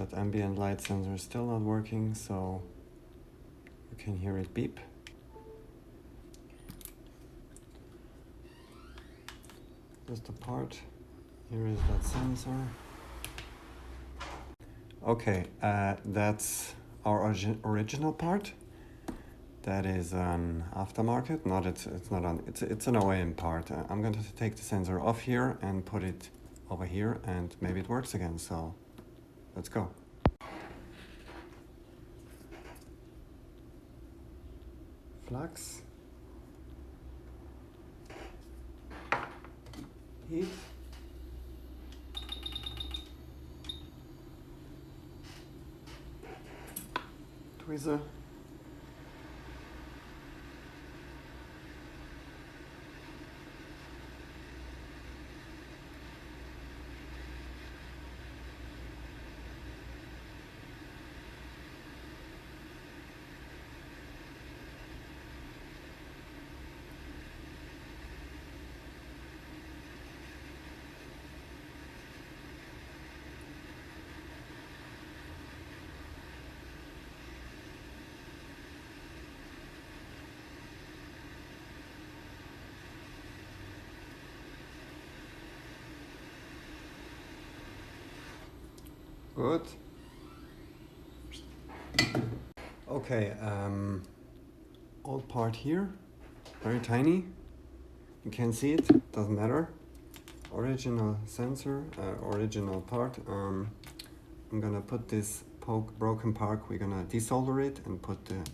That ambient light sensor is still not working, so you can hear it beep. Just a part. Here is that sensor. Okay, that's our original part. That is an aftermarket. It's an OEM part. I'm going to take the sensor off here and put it over here, and maybe it works again. So let's go. Flux. Heat. Tweezer. Good. Okay, old part here, very tiny. You can't see it, doesn't matter. Original sensor, original part. I'm gonna put this broken part, we're gonna desolder it and put the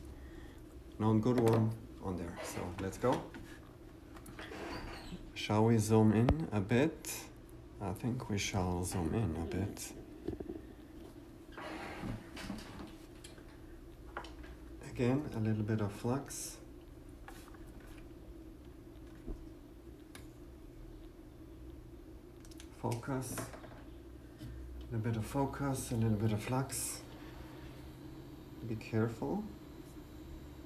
known good one on there. So let's go. Shall we zoom in a bit? I think we shall zoom in a bit. Again, a little bit of flux. Focus. A little bit of focus, a little bit of flux. Be careful.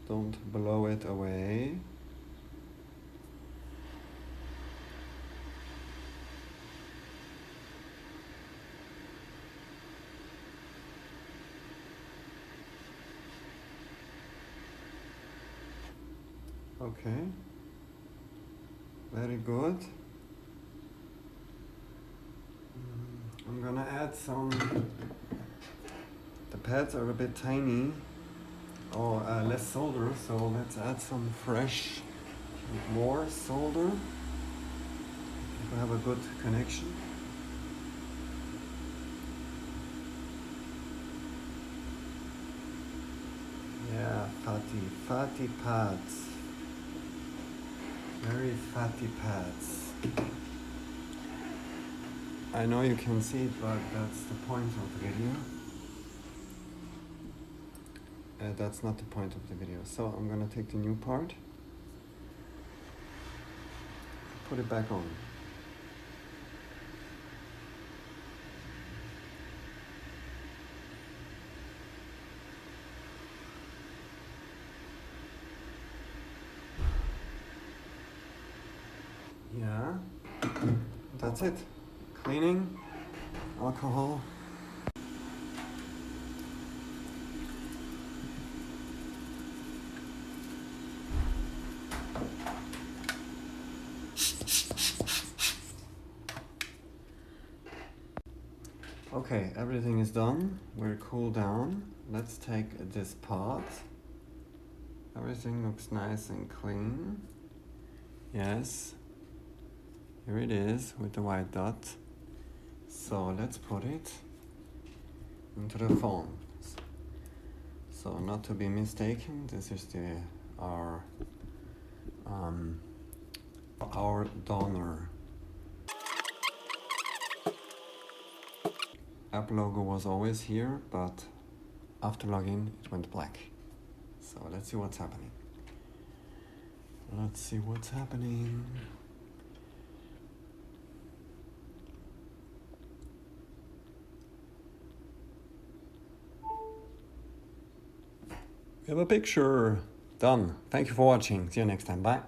Don't blow it away. Okay, very good. I'm gonna add some, the pads are a bit tiny, or less solder, so let's add some fresh, more solder, if we have a good connection. Yeah, fatty pads. Very fatty pads. I know you can see it, but that's the point of the video. That's not the point of the video. So I'm gonna take the new part, put it back on. Yeah, that's it. Cleaning, alcohol. Okay, everything is done. We're cooled down. Let's take this pot. Everything looks nice and clean. Yes. Here it is with the white dot. So let's put it into the phone. So not to be mistaken, this is our donor. App logo was always here, but after login it went black. So let's see what's happening. Let's see what's happening. We have a picture. Done. Thank you for watching. See you next time. Bye.